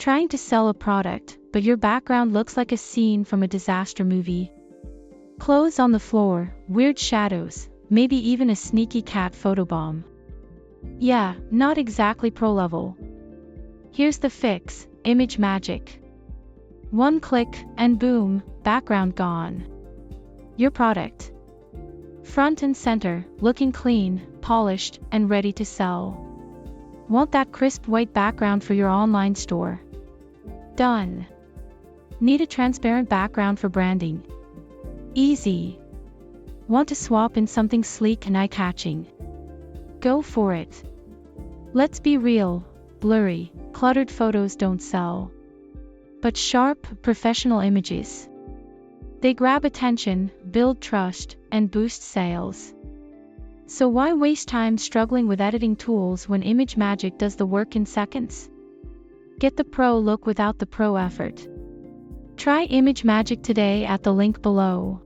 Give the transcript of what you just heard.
Trying to sell a product, but your background looks like a scene from a disaster movie. Clothes on the floor, weird shadows, maybe even a sneaky cat photobomb. Yeah, not exactly pro level. Here's the fix: ImageMagik. One click, and boom, background gone. Your product. Front and center, looking clean, polished, and ready to sell. Want that crisp white background for your online store? Done. Need a transparent background for branding? Easy. Want to swap in something sleek and eye-catching? Go for it. Let's be real, blurry, cluttered photos don't sell. But sharp, professional images. They grab attention, build trust, and boost sales. So why waste time struggling with editing tools when ImageMagik does the work in seconds? Get the pro look without the pro effort. Try ImageMagik today at the link below.